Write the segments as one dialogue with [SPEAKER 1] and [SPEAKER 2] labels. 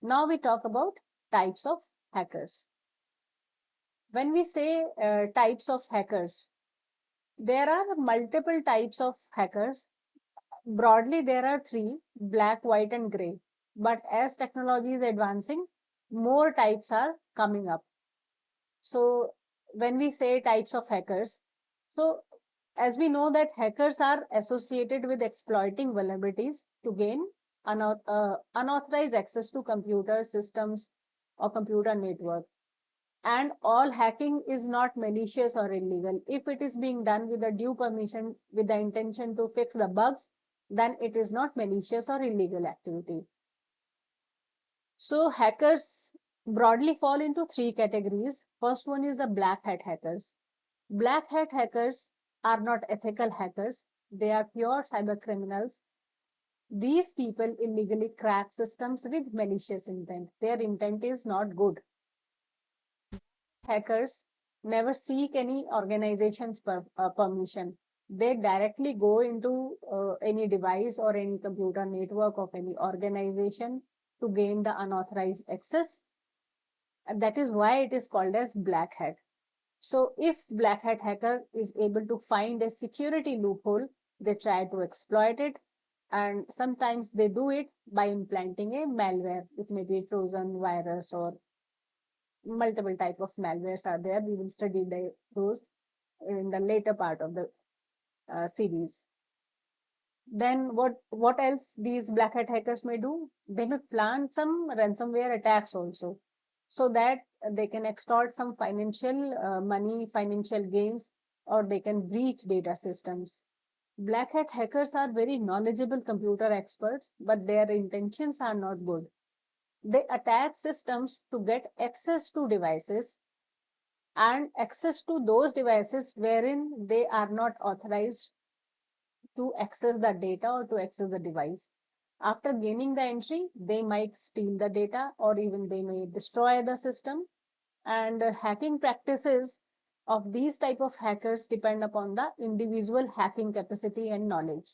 [SPEAKER 1] Now we talk about types of hackers. When we say types of hackers, there are multiple types of hackers. Broadly, there are three: black, white, and gray. But as technology is advancing, more types are coming up. So, when we say types of hackers, so as we know that hackers are associated with exploiting vulnerabilities to gain unauthorized access to computer systems or computer network. And all hacking is not malicious or illegal. If it is being done with a due permission, with the intention to fix the bugs, then it is not malicious or illegal activity. So hackers broadly fall into three categories. First one is the black hat hackers. Black hat hackers are not ethical hackers. They are pure cyber criminals. These people illegally crack systems with malicious intent. Their intent is not good. Hackers never seek any organization's permission. They directly go into any device or any computer network of any organization to gain the unauthorized access. And that is why it is called as black hat. So if black hat hacker is able to find a security loophole, they try to exploit it. And sometimes they do it by implanting a malware. It may be a Trojan virus or multiple type of malwares are there. We will study those in the later part of the series. Then what else these black hat hackers may do? They may plan some ransomware attacks also, so that they can extort some financial money, financial gains, or they can breach data systems. Black hat hackers are very knowledgeable computer experts, but their intentions are not good. They attack systems to get access to devices, and access to those devices wherein they are not authorized to access the data or to access the device. After gaining the entry, they might steal the data or even they may destroy the system. And hacking practices of these type of hackers depend upon the individual hacking capacity and knowledge.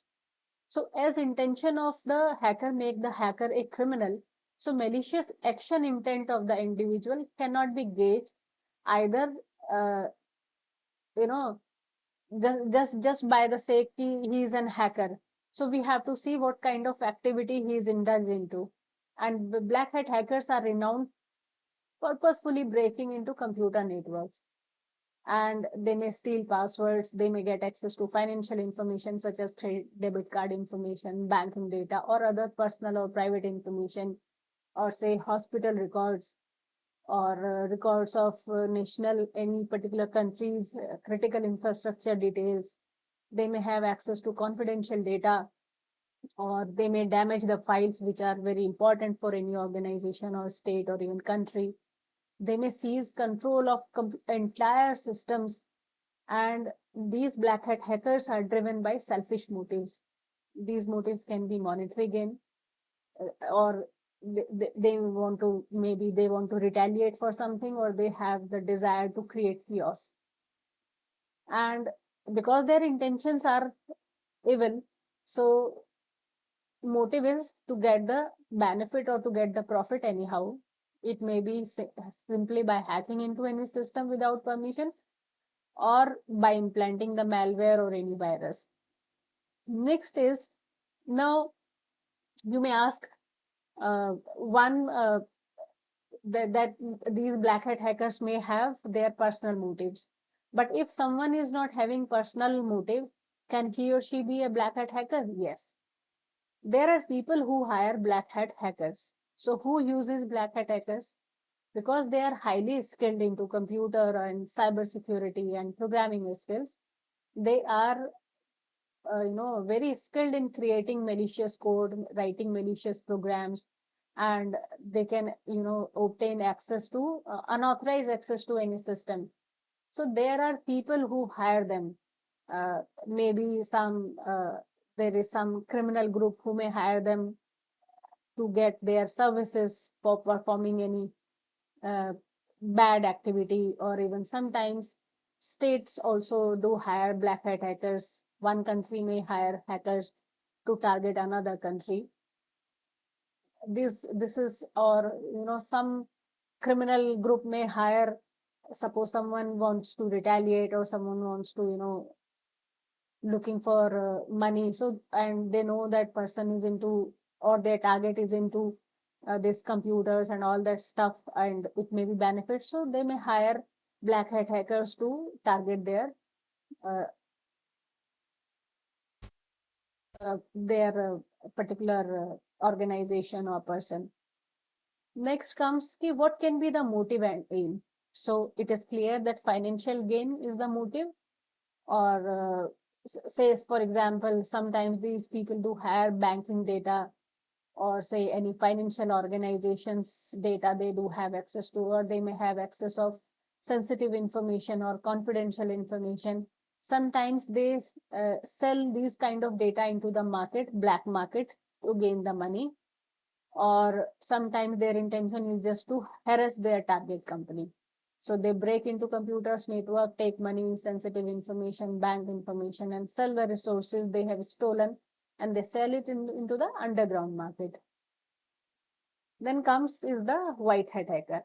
[SPEAKER 1] So as intention of the hacker make the hacker a criminal, so malicious action intent of the individual cannot be gauged either, uh, you know, just by the sake he is an hacker. So we have to see what kind of activity he is indulged into. And the black hat hackers are renowned purposefully breaking into computer networks, and they may steal passwords. They may get access to financial information such as credit debit card information, banking data, or other personal or private information, or say hospital records, or records of national any particular country's critical infrastructure details. They may have access to confidential data, or they may damage the files which are very important for any organization or state or even country. They may seize control of entire systems. And these black hat hackers are driven by selfish motives. These motives can be monetary gain, or they want to, maybe they want to retaliate for something, or they have the desire to create chaos. And because their intentions are evil, so motive is to get the benefit or to get the profit anyhow. It may be simply by hacking into any system without permission, or by implanting the malware or any virus. Next is, now you may ask, one that these black hat hackers may have their personal motives. But if someone is not having personal motive, can he or she be a black hat hacker? Yes. There are people who hire black hat hackers. So who uses black hat hackers? Because they are highly skilled into computer and cybersecurity and programming skills. They are very skilled in creating malicious code, writing malicious programs, and they can obtain access to unauthorized access to any system. So there are people who hire them. Maybe there is some criminal group who may hire them to get their services for performing any uh, bad activity, or even sometimes states also do hire black hat hackers. One country may hire hackers to target another country. this is, or some criminal group may hire, suppose someone wants to retaliate or someone wants to looking for money, so and they know that person is into, or their target is into this computers and all that stuff, and it may be benefit, so they may hire black hat hackers to target uh, their particular organization or person. Next comes ki what can be the motive and aim. So it is clear that financial gain is the motive, or say for example, sometimes these people do have banking data, or say any financial organizations data they do have access to, or they may have access of sensitive information or confidential information. Sometimes they sell these kind of data into the market, black market, to gain the money, or sometimes their intention is just to harass their target company. So they break into computers network, take money, sensitive information, bank information, and sell the resources they have stolen, and they sell it into the underground market. Then comes is the white hat hacker.